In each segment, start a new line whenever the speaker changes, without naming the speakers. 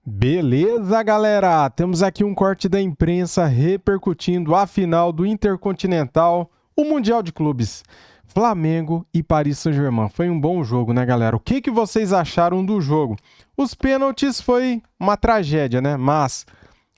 Beleza, galera? Temos aqui um corte da imprensa repercutindo a final do Intercontinental, o Mundial de Clubes. Flamengo e Paris Saint-Germain. Foi um bom jogo, né, galera? O que vocês acharam do jogo? Os pênaltis foi uma tragédia, né? Mas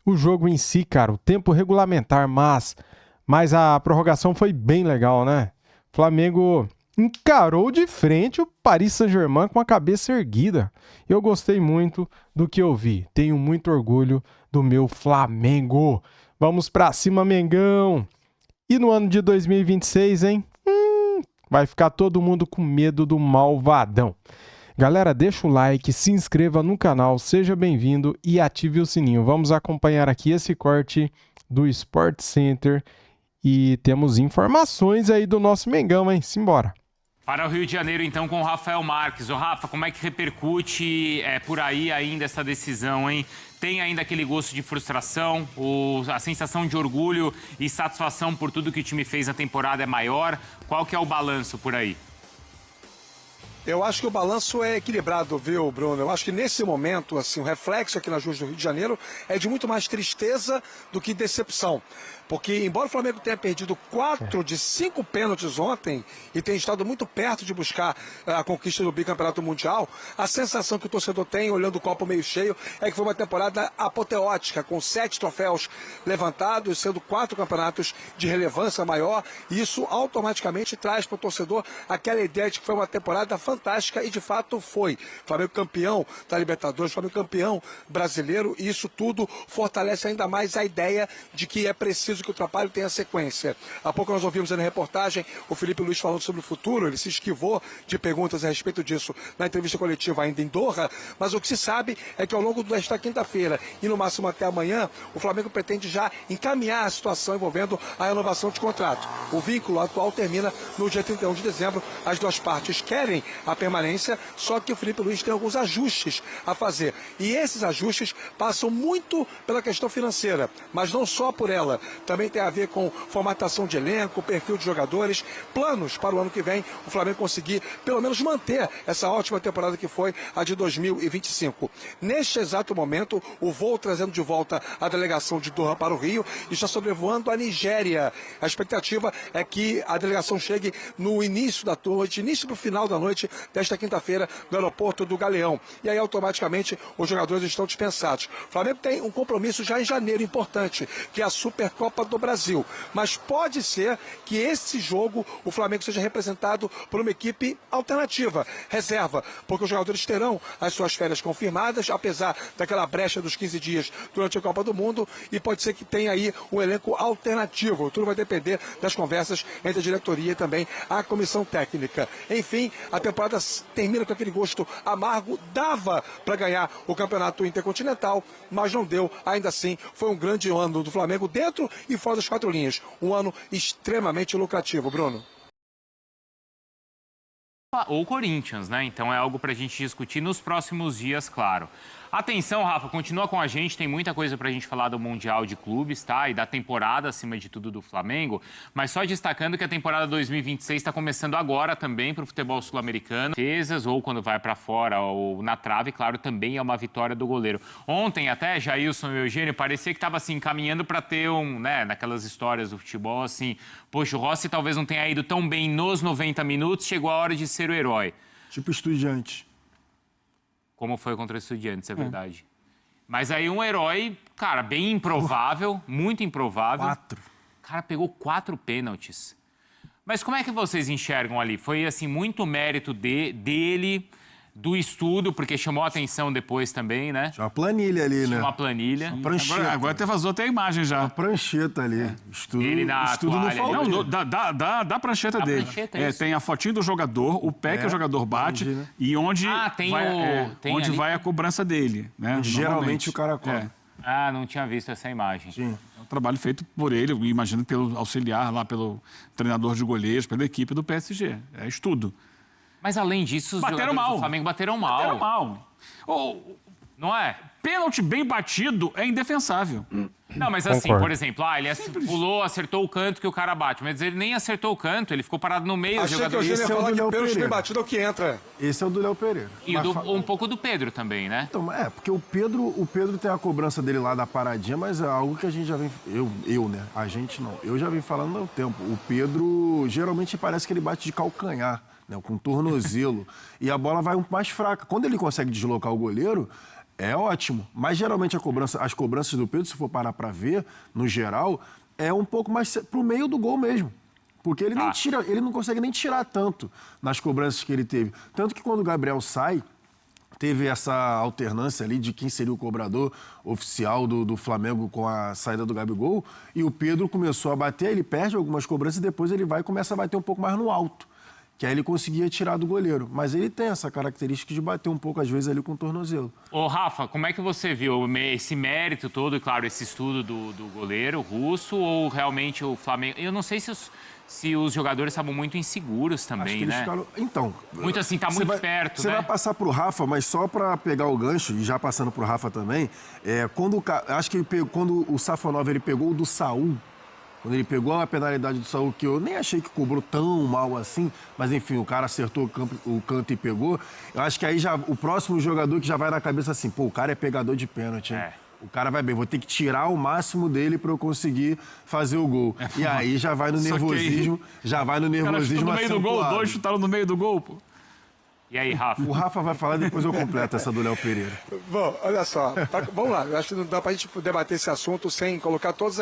o jogo em si, cara, o tempo regulamentar, mas a prorrogação foi bem legal, né? Flamengo encarou de frente o Paris Saint-Germain com a cabeça erguida. Eu gostei muito do que eu vi. Tenho muito orgulho do meu Flamengo. Vamos pra cima, Mengão! E no ano de 2026, hein? Vai ficar todo mundo com medo do malvadão. Galera, deixa o like, se inscreva no canal, seja bem-vindo e ative o sininho. Vamos acompanhar aqui esse corte do Sport Center e temos informações aí do nosso Mengão, hein? Simbora!
Para o Rio de Janeiro, então, com o Rafael Marques. Ô, Rafa, como é que repercute por aí ainda essa decisão, hein? Tem ainda aquele gosto de frustração? A sensação de orgulho e satisfação por tudo que o time fez na temporada é maior? Qual que é o balanço por aí?
Eu acho que o balanço é equilibrado, viu, Bruno? Eu acho que nesse momento, assim, o reflexo aqui nas ruas do Rio de Janeiro é de muito mais tristeza do que decepção. Porque, embora o Flamengo tenha perdido 4 de 5 pênaltis ontem e tenha estado muito perto de buscar a conquista do bicampeonato mundial, a sensação que o torcedor tem, olhando o copo meio cheio, é que foi uma temporada apoteótica, com 7 troféus levantados, sendo 4 campeonatos de relevância maior. E isso automaticamente traz para o torcedor aquela ideia de que foi uma temporada fantástica e, de fato, foi. Flamengo campeão da Libertadores, Flamengo campeão brasileiro, e isso tudo fortalece ainda mais a ideia de que é preciso que o trabalho tenha sequência. Há pouco nós ouvimos na reportagem o Felipe Luiz falando sobre o futuro, ele se esquivou de perguntas a respeito disso na entrevista coletiva ainda em Doha, mas o que se sabe é que ao longo desta quinta-feira e no máximo até amanhã, o Flamengo pretende já encaminhar a situação envolvendo a renovação de contrato. O vínculo atual termina no dia 31 de dezembro, as duas partes querem a permanência, só que o Felipe Luiz tem alguns ajustes a fazer. E esses ajustes passam muito pela questão financeira, mas não só por ela. Também tem a ver com formatação de elenco, perfil de jogadores, planos para o ano que vem, o Flamengo conseguir pelo menos manter essa ótima temporada que foi a de 2025. Neste exato momento, o voo trazendo de volta a delegação de Doha para o Rio está sobrevoando a Nigéria. A expectativa é que a delegação chegue no início da noite, início para o final da noite desta quinta-feira, no aeroporto do Galeão. E aí, automaticamente, os jogadores estão dispensados. O Flamengo tem um compromisso já em janeiro importante, que é a Supercopa do Brasil. Mas pode ser que esse jogo o Flamengo seja representado por uma equipe alternativa, reserva, porque os jogadores terão as suas férias confirmadas, apesar daquela brecha dos 15 dias durante a Copa do Mundo, e pode ser que tenha aí um elenco alternativo. Tudo vai depender das conversas entre a diretoria e também a comissão técnica. Enfim, a temporada termina com aquele gosto amargo. Dava para ganhar o campeonato intercontinental, mas não deu. Ainda assim, foi um grande ano do Flamengo dentro e fora das 4 linhas. Um ano extremamente lucrativo, Bruno.
Ou Corinthians, né? Então é algo para a gente discutir nos próximos dias, claro. Atenção, Rafa, continua com a gente, tem muita coisa para a gente falar do Mundial de Clubes, tá? E da temporada, acima de tudo, do Flamengo. Mas só destacando que a temporada 2026 está começando agora também para o futebol sul-americano. Defesas, ou quando vai para fora, ou na trave, claro, também é uma vitória do goleiro. Ontem até, Jailson e Eugênio, parecia que estava assim, caminhando para ter né, naquelas histórias do futebol, assim, poxa, o Rossi talvez não tenha ido tão bem nos 90 minutos, chegou a hora de ser o herói.
Tipo Estudiantes.
Como foi contra o Estudiantes, é verdade. Mas aí um herói, cara, bem improvável, muito improvável.
4.
Cara, pegou 4 pênaltis. Mas como é que vocês enxergam ali? Foi, assim, muito mérito dele, do estudo, porque chamou a atenção depois também, né?
Tinha uma planilha ali,
Tinha
né?
uma planilha.
Agora até vazou até a imagem já.
Uma prancheta ali. Estudo,
Ele na
estudo não
toalha ali.
faltou.
Não, da prancheta
Da
dele.
prancheta, é isso.
Tem a fotinho do jogador, o pé que o jogador bate
entendi, né?
e onde,
tem tem
onde
ali.
vai a cobrança dele. Né?
Geralmente o cara cobra.
Ah, não tinha visto essa imagem.
Sim.
É um trabalho feito por ele, eu imagino pelo auxiliar lá, pelo treinador de goleiros, pela equipe do PSG. É estudo.
Mas além disso, os
Bateram
jogadores
mal.
do Flamengo bateram mal.
Bateram mal.
Não é?
Pênalti bem batido é indefensável.
Não, mas assim,
Concordo.
por exemplo, ele pulou, acertou o canto que o cara bate, mas ele nem acertou o canto, ele ficou parado no meio.
Achei que o Eugênio ia
Esse é o
falar
do
que
Léo
pênalti bem
Pereira.
batido é o que entra.
Esse é o do Léo Pereira.
E um pouco do Pedro também, né?
Então, porque o Pedro tem a cobrança dele lá da paradinha, mas é algo que a gente já vem... né? A gente não. Eu já vim falando há um tempo. O Pedro, geralmente, parece que ele bate de calcanhar, né? Com tornozelo. E a bola vai um pouco mais fraca. Quando ele consegue deslocar o goleiro, é ótimo. Mas, geralmente, as cobranças do Pedro, se for parar pra ver, no geral, é um pouco mais pro meio do gol mesmo. Porque ele nem tira, ele não consegue nem tirar tanto nas cobranças que ele teve. Tanto que quando o Gabriel sai, teve essa alternância ali de quem seria o cobrador oficial do Flamengo com a saída do Gabigol, e o Pedro começou a bater, ele perde algumas cobranças e depois ele vai e começa a bater um pouco mais no alto, que aí ele conseguia tirar do goleiro. Mas ele tem essa característica de bater um pouco, às vezes, ali com o tornozelo.
Ô, Rafa, como é que você viu esse mérito todo, e claro, esse estudo do goleiro russo, ou realmente o Flamengo... Eu não sei se os jogadores estavam muito inseguros
Acho
também,
que eles
né?
ficaram... Então...
Muito assim, tá muito perto,
Você
né?
vai passar pro Rafa, mas só para pegar o gancho, e já passando pro Rafa também, acho que quando o Safonov ele pegou o do Saul, quando ele pegou a penalidade do Saul, que eu nem achei que cobrou tão mal assim, mas enfim, o cara acertou o canto e pegou, eu acho que aí já o próximo jogador que já vai na cabeça assim, pô, o cara é pegador de pênalti, hein? O cara vai bem, vou ter que tirar o máximo dele para eu conseguir fazer o gol. E aí já vai no nervosismo,
no meio do gol,
acentuado.
2 chutaram no meio do gol, pô.
E aí, Rafa?
O Rafa vai falar, depois eu completo essa do Léo Pereira.
Bom, olha só, vamos lá, eu acho que não dá pra gente debater esse assunto sem colocar todos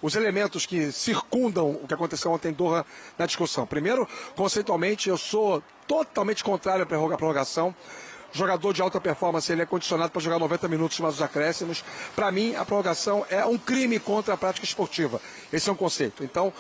os elementos que circundam o que aconteceu ontem em Doha na discussão. Primeiro, conceitualmente, eu sou totalmente contrário à prorrogação. Jogador de alta performance, ele é condicionado para jogar 90 minutos mais os acréscimos. Para mim, a prorrogação é um crime contra a prática esportiva. Esse é um conceito. Então,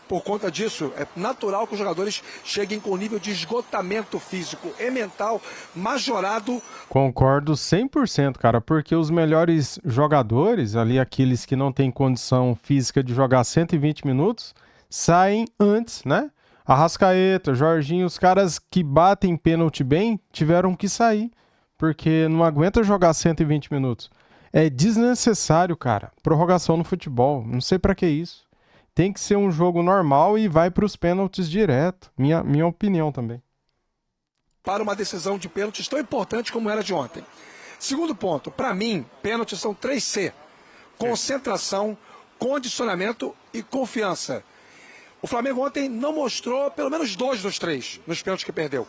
por conta disso, é natural que os jogadores cheguem com um nível de esgotamento físico e mental majorado.
Concordo 100%, cara, porque os melhores jogadores, ali aqueles que não têm condição física de jogar 120 minutos, saem antes, né? Arrascaeta, Jorginho, os caras que batem pênalti bem tiveram que sair, porque não aguenta jogar 120 minutos. É desnecessário, cara, prorrogação no futebol, não sei pra que isso. Tem que ser um jogo normal e vai pros pênaltis direto, minha opinião também.
Para uma decisão de pênaltis tão importante como era de ontem. Segundo ponto, para mim, pênaltis são 3C. Concentração, condicionamento e confiança. O Flamengo ontem não mostrou pelo menos 2 dos 3 nos pênaltis que perdeu.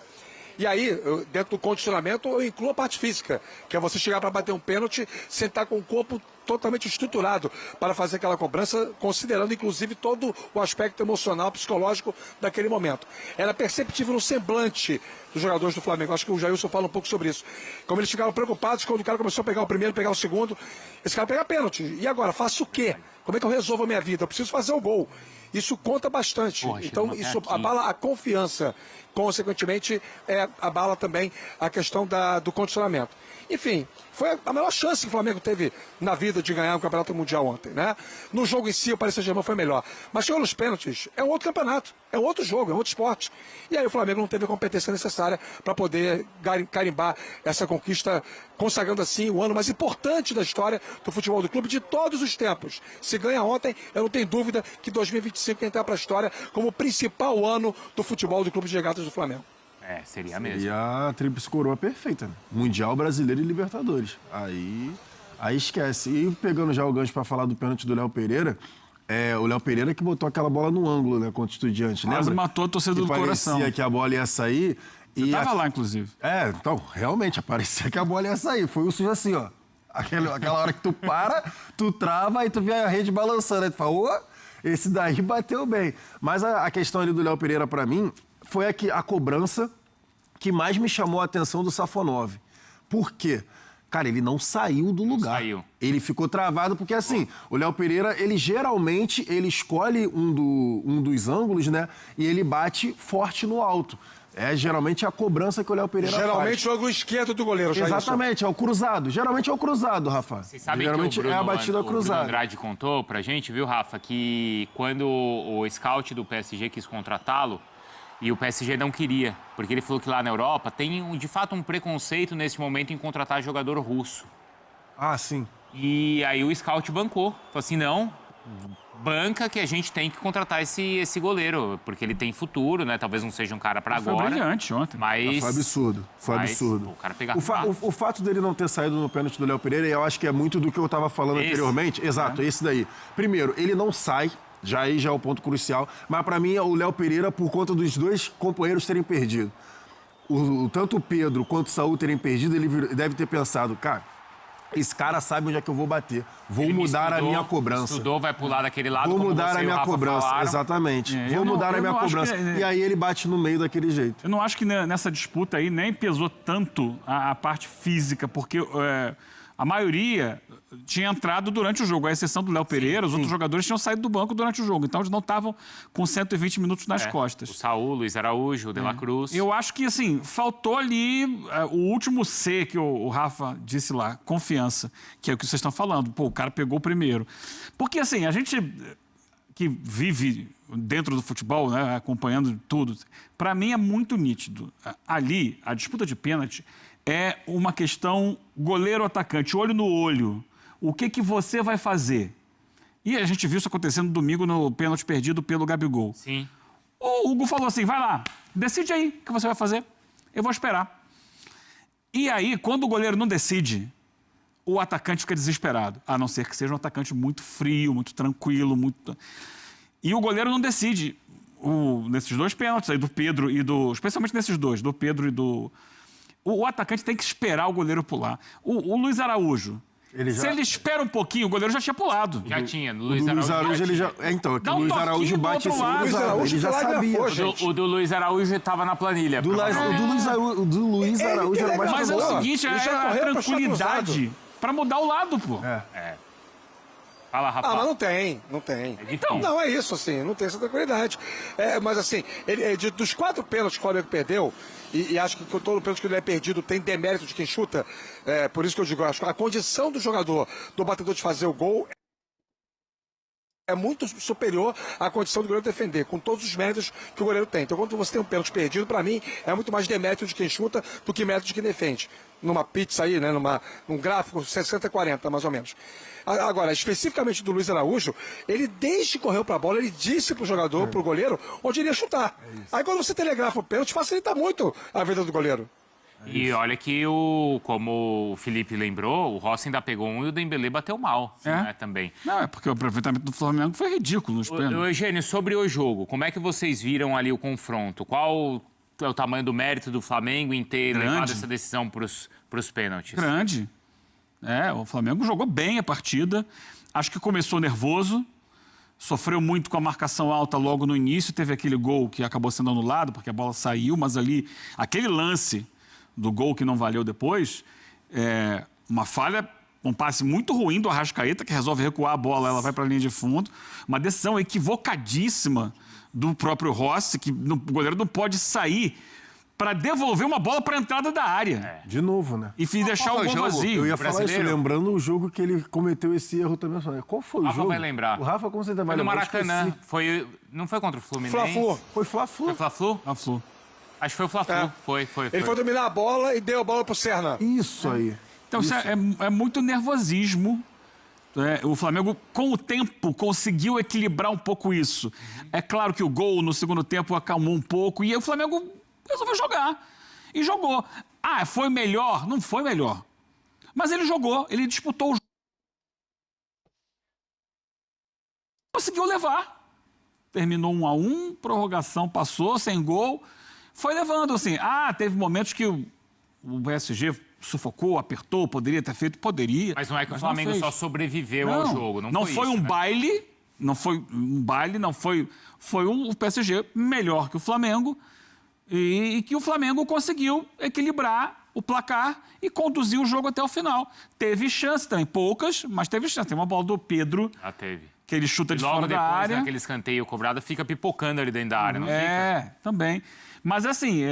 E aí, dentro do condicionamento, eu incluo a parte física, que é você chegar para bater um pênalti, sentar com o corpo totalmente estruturado para fazer aquela cobrança, considerando inclusive todo o aspecto emocional, psicológico daquele momento. Era perceptível no semblante dos jogadores do Flamengo. Acho que o Jailson fala um pouco sobre isso. Como eles ficaram preocupados quando o cara começou a pegar o primeiro, pegar o segundo. Esse cara pega pênalti. E agora, faço o quê? Como é que eu resolvo a minha vida? Eu preciso fazer o gol. Isso conta bastante.
Poxa,
então, isso abala a confiança. Consequentemente, abala também a questão do condicionamento. Enfim, foi a melhor chance que o Flamengo teve na vida de ganhar o Campeonato Mundial ontem, né? No jogo em si, o Paris Saint-Germain foi melhor. Mas chegou nos pênaltis, é um outro campeonato, é um outro jogo, é um outro esporte. E aí o Flamengo não teve a competência necessária para poder carimbar essa conquista, consagrando assim o ano mais importante da história do futebol do clube de todos os tempos. Se ganha ontem, eu não tenho dúvida que 2025 entrar para a história como o principal ano do futebol do Clube de Regatas do Flamengo.
Seria mesmo.
E a tríplice coroa perfeita, né? Mundial, Brasileiro e Libertadores. Aí esquece. E pegando já o gancho para falar do pênalti do Léo Pereira, o Léo Pereira que botou aquela bola no ângulo, né, contra o Estudiante, né?
Quase matou a torcida do coração.
Parecia que a bola ia sair.
Você tava lá, inclusive.
Então, realmente, parecia que a bola ia sair. Foi o sujo assim, ó. Aquela hora que tu para, tu trava e tu vê a rede balançando. Aí tu fala, ô, esse daí bateu bem. Mas a questão ali do Léo Pereira, para mim, foi a cobrança que mais me chamou a atenção do Safonov. Por quê? Cara, ele não saiu do lugar.
Saiu.
Ele ficou travado porque, assim, o Léo Pereira, ele geralmente, ele escolhe um dos ângulos, né? E ele bate forte no alto. É geralmente a cobrança que o Léo Pereira
Geralmente
faz.
joga o esquerdo do goleiro, Jailson.
Exatamente, é o cruzado. Geralmente é o cruzado, Rafa.
Vocês sabem
Geralmente
que o Bruno,
é a batida
o Bruno
cruzada.
Andrade contou pra gente, viu, Rafa, que quando o scout do PSG quis contratá-lo, e o PSG não queria, porque ele falou que lá na Europa tem, de fato, um preconceito nesse momento em contratar jogador russo.
Ah, sim.
E aí o scout bancou. Falou assim, não, banca que a gente tem que contratar esse goleiro, porque ele tem futuro, né? Talvez não seja um cara para agora.
Foi brilhante ontem.
Mas...
Foi absurdo, absurdo.
O cara pegar
o fato dele não ter saído no pênalti do Léo Pereira, eu acho que é muito do que eu estava falando anteriormente. Exato, esse daí. Primeiro, ele não sai, já é o ponto crucial, mas para mim é o Léo Pereira por conta dos dois companheiros terem perdido. Tanto o Pedro quanto o Saúl terem perdido, ele deve ter pensado, cara, esse cara sabe onde é que eu vou bater. Vou mudar a minha cobrança.
Estudou, vai pular daquele lado.
Vou mudar a minha cobrança, exatamente. Vou mudar a minha cobrança. E aí ele bate no meio daquele jeito.
Eu não acho que nessa disputa aí nem pesou tanto a parte física, porque a maioria tinha entrado durante o jogo, à exceção do Léo Pereira, os outros jogadores tinham saído do banco durante o jogo, então eles não estavam com 120 minutos nas costas.
O Saúl, Luiz Araújo, o De La Cruz.
Eu acho que, assim, faltou ali o último C que o Rafa disse lá, confiança, que é o que vocês estão falando. Pô, o cara pegou o primeiro. Porque, assim, a gente que vive dentro do futebol, né, acompanhando tudo, para mim é muito nítido. Ali, a disputa de pênalti é uma questão goleiro-atacante, olho no olho. O que você vai fazer? E a gente viu isso acontecendo domingo no pênalti perdido pelo Gabigol.
Sim.
O Hugo falou assim, vai lá, decide aí o que você vai fazer. Eu vou esperar. E aí, quando o goleiro não decide, o atacante fica desesperado. A não ser que seja um atacante muito frio, muito tranquilo, muito... E o goleiro não decide. Nesses dois pênaltis aí, do Pedro e do... Especialmente nesses dois, do Pedro e do... O atacante tem que esperar o goleiro pular. O Luiz Araújo, se ele espera um pouquinho, o goleiro já tinha pulado.
Já tinha.
O Luiz Araújo, ele já... Então, é que
Dá
o
um
Luiz Araújo
toquinho
bate
do
assim,
outro lado.
ele já sabia.
O do Luiz Araújo estava na planilha.
O do Luiz Araújo era mais
Mas é o
famoso.
seguinte, é
Ele já
a
correu pra
tranquilidade para mudar o lado, pô.
Fala, Rafa.
Ah, mas não tem.
Então.
Não, é isso, assim, não tem essa tranquilidade. Mas, assim, dos 4 pênaltis que o Flamengo perdeu, e acho que todo pênalti que ele é perdido tem demérito de quem chuta, por isso que eu digo, acho que a condição do jogador, do batedor de fazer o gol, é muito superior à condição do goleiro defender, com todos os méritos que o goleiro tem. Então, quando você tem um pênalti perdido, para mim, é muito mais demérito de quem chuta do que mérito de quem defende. Numa pizza aí, né, num gráfico 60-40, mais ou menos. Agora, especificamente do Luiz Araújo, ele desde que correu para a bola, ele disse pro jogador, pro goleiro, onde ele ia chutar. Aí quando você telegrafa o pênalti, facilita muito a vida do goleiro.
E olha que, como o Felipe lembrou, o Rossi ainda pegou um e o Dembélé bateu mal, né, também.
Não, é porque o aproveitamento do Flamengo foi ridículo nos pênaltis.
Eugênio, sobre o jogo, como é que vocês viram ali o confronto? Qual é o tamanho do mérito do Flamengo em ter levado essa decisão para os pênaltis?
Grande. O Flamengo jogou bem a partida. Acho que começou nervoso. Sofreu muito com a marcação alta logo no início. Teve aquele gol que acabou sendo anulado, porque a bola saiu. Mas ali, aquele lance do gol que não valeu depois, uma falha, um passe muito ruim do Arrascaeta, que resolve recuar a bola, ela vai para a linha de fundo. Uma decisão equivocadíssima do próprio Rossi, que o goleiro não pode sair para devolver uma bola para a entrada da área.
De novo, né?
E deixar o gol vazio.
Eu ia falar isso, lembrando o jogo que ele cometeu esse erro também. Qual foi o jogo?
Rafa vai lembrar.
O Rafa, como você vai
lembrar?
lembrar?
No Maracanã. Não foi contra o Fluminense?
Fla-Flu.
Foi Fla-Flu.
Foi Fla-Flu?
Fla-Flu.
Acho que foi o Fla-Flu. Foi.
Ele foi dominar a bola e deu a bola pro Serna.
Isso aí.
Então, isso é muito nervosismo. O Flamengo, com o tempo, conseguiu equilibrar um pouco isso. É claro que o gol no segundo tempo acalmou um pouco e o Flamengo resolveu jogar. E jogou. Foi melhor? Não foi melhor. Mas ele jogou, ele disputou o jogo. Conseguiu levar. Terminou 1-1, prorrogação passou, sem gol. Foi levando, assim. Teve momentos que o PSG sufocou, apertou, poderia ter feito, poderia.
Mas não é que o Flamengo só sobreviveu ao jogo.
Não foi
isso,
um
né?
baile, não foi um baile, não foi. Foi um PSG melhor que o Flamengo. E que o Flamengo conseguiu equilibrar o placar e conduzir o jogo até o final. Teve chance também, poucas, mas teve chance. Tem uma bola do Pedro,
Teve.
que ele chuta de fora da área.
Logo depois, naquele escanteio cobrado, fica pipocando ali dentro da área, não fica?
Também. Mas assim,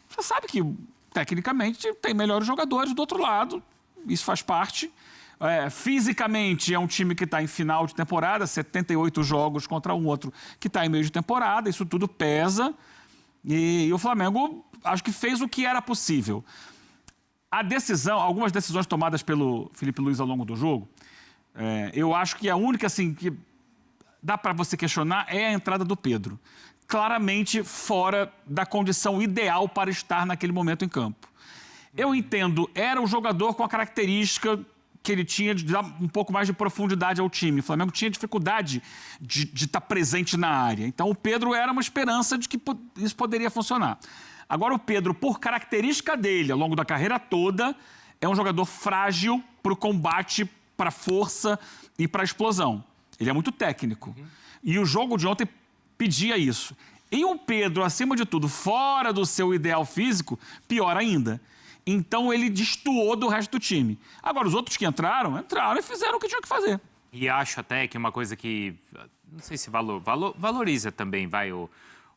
você sabe que, tecnicamente, tem melhores jogadores do outro lado. Isso faz parte. Fisicamente, é um time que está em final de temporada, 78 jogos contra um outro que está em meio de temporada. Isso tudo pesa. E o Flamengo, acho que fez o que era possível. A decisão, algumas decisões tomadas pelo Felipe Luiz ao longo do jogo, eu acho que a única assim, que dá para você questionar é a entrada do Pedro. Claramente fora da condição ideal para estar naquele momento em campo. Eu entendo, era um jogador com a característica que ele tinha de dar um pouco mais de profundidade ao time. O Flamengo tinha dificuldade de estar presente na área. Então o Pedro era uma esperança de que isso poderia funcionar. Agora o Pedro, por característica dele, ao longo da carreira toda, é um jogador frágil para o combate, para a força e para a explosão. Ele é muito técnico. E o jogo de ontem pedia isso. E o Pedro, acima de tudo, fora do seu ideal físico, pior ainda. Então ele destoou do resto do time. Agora, os outros que entraram e fizeram o que tinham que fazer.
E acho até que uma coisa que, não sei se valoriza também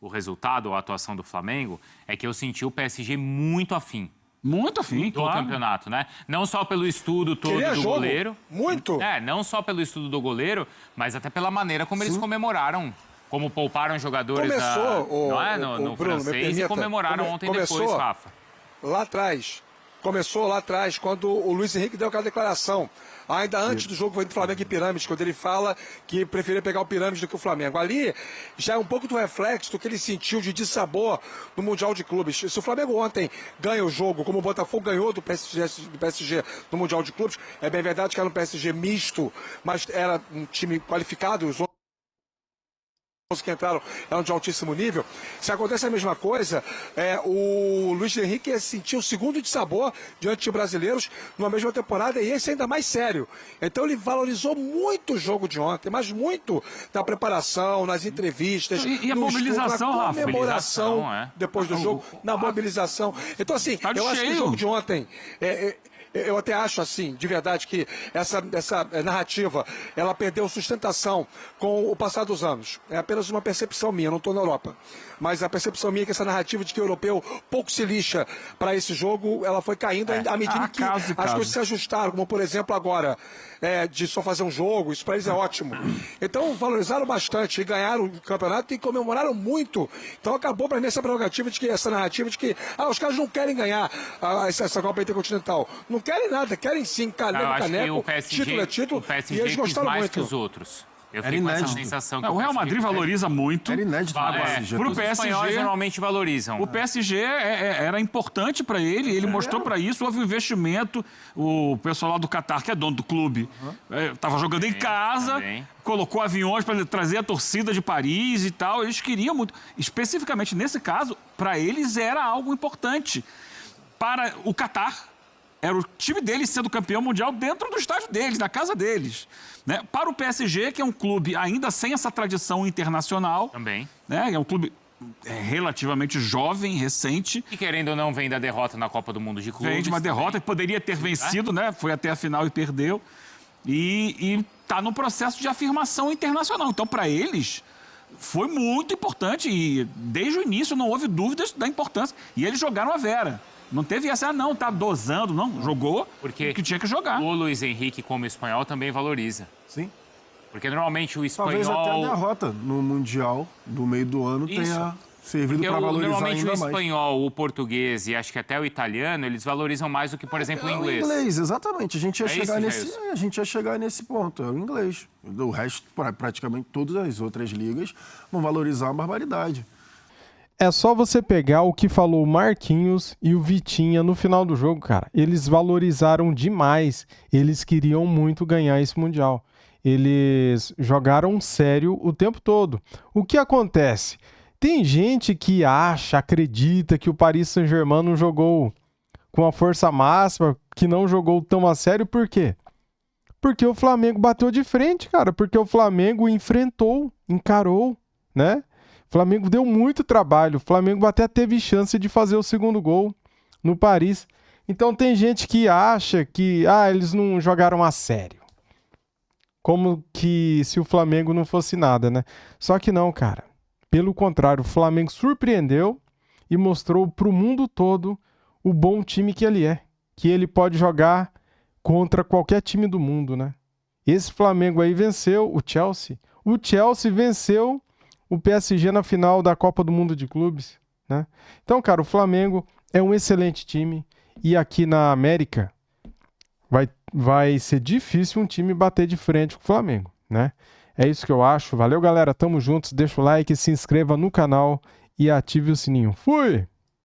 o resultado ou a atuação do Flamengo, é que eu senti o PSG muito afim.
Muito afim,
do
claro.
campeonato, né? Não só pelo estudo todo do goleiro.
Muito.
Não só pelo estudo do goleiro, mas até pela maneira como eles comemoraram. Como pouparam jogadores no
Bruno,
francês e comemoraram ontem depois, Rafa.
Começou lá atrás, quando o Luiz Henrique deu aquela declaração. Ainda antes do jogo entre Flamengo e Pirâmides, quando ele fala que preferia pegar o Pirâmides do que o Flamengo. Ali já é um pouco do reflexo do que ele sentiu de dissabor no Mundial de Clubes. Se o Flamengo ontem ganha o jogo, como o Botafogo ganhou do PSG no Mundial de Clubes, é bem verdade que era um PSG misto, mas era um time qualificado, os que entraram eram de altíssimo nível. Se acontece a mesma coisa, o Luiz Henrique ia sentir o segundo de sabor diante de brasileiros numa mesma temporada, e esse ainda mais sério. Então ele valorizou muito o jogo de ontem, mas muito na preparação, nas entrevistas,
e a mobilização,
na
Rafa,
comemoração depois do jogo, na mobilização. Então assim, eu acho que o jogo de ontem eu até acho, assim, de verdade, que essa narrativa, ela perdeu sustentação com o passar dos anos. É apenas uma percepção minha, eu não estou na Europa. Mas a percepção minha é que essa narrativa de que o europeu pouco se lixa para esse jogo, ela foi caindo à medida que as coisas se ajustaram, como por exemplo agora, de só fazer um jogo, isso para eles é ótimo. Então valorizaram bastante e ganharam o campeonato e comemoraram muito. Então acabou para mim essa prerrogativa de que, essa narrativa de que os caras não querem ganhar essa Copa Intercontinental. Não querem nada, querem sim, caneco, título é título,
o PSG
e eles gostaram
mais
muito.
que os outros. Eu fiquei com essa sensação que
o Real Madrid valoriza muito.
Era inédito.
Pro
Os espanhóis normalmente valorizam.
O PSG era importante para ele mostrou para isso, houve um investimento. O pessoal lá do Catar, que é dono do clube, estava jogando em casa, colocou aviões para trazer a torcida de Paris e tal. Eles queriam muito. Especificamente nesse caso, para eles era algo importante. Para o Catar, era o time deles sendo campeão mundial dentro do estádio deles, na casa deles. Né? Para o PSG, que é um clube ainda sem essa tradição internacional.
Também.
Né? É um clube relativamente jovem, recente.
E querendo ou não, vem da derrota na Copa do Mundo de Clubes.
Vem de uma derrota que poderia ter vencido, né? Foi até a final e perdeu. E está no processo de afirmação internacional. Então, para eles, foi muito importante. E desde o início não houve dúvidas da importância. E eles jogaram a vera. Não teve essa, tá dosando, não. Jogou porque o que tinha que jogar.
O Luiz Henrique, como espanhol, também valoriza.
Sim.
Porque normalmente o espanhol...
Talvez até a derrota no Mundial do meio do ano tenha servido para valorizar
normalmente
ainda mais.
Normalmente o espanhol, o português e acho que até o italiano, eles valorizam mais do que, por exemplo, o inglês.
O inglês, exatamente. A gente ia chegar nesse ponto. É o inglês. O resto, praticamente todas as outras ligas vão valorizar a barbaridade.
É só você pegar o que falou o Marquinhos e o Vitinha no final do jogo, cara. Eles valorizaram demais. Eles queriam muito ganhar esse Mundial. Eles jogaram sério o tempo todo. O que acontece? Tem gente que acredita que o Paris Saint-Germain não jogou com a força máxima, que não jogou tão a sério. Por quê? Porque o Flamengo bateu de frente, cara. Porque o Flamengo enfrentou, encarou, né? O Flamengo deu muito trabalho. O Flamengo até teve chance de fazer o segundo gol no Paris. Então tem gente que acha que eles não jogaram a sério. Como que se o Flamengo não fosse nada, né? Só que não, cara. Pelo contrário, o Flamengo surpreendeu e mostrou para o mundo todo o bom time que ele é. Que ele pode jogar contra qualquer time do mundo, né? Esse Flamengo aí venceu o Chelsea. O Chelsea venceu o PSG na final da Copa do Mundo de Clubes, né? Então, cara, o Flamengo é um excelente time. E aqui na América vai ser difícil um time bater de frente com o Flamengo, né? É isso que eu acho. Valeu, galera. Tamo juntos. Deixa o like, se inscreva no canal e ative o sininho. Fui!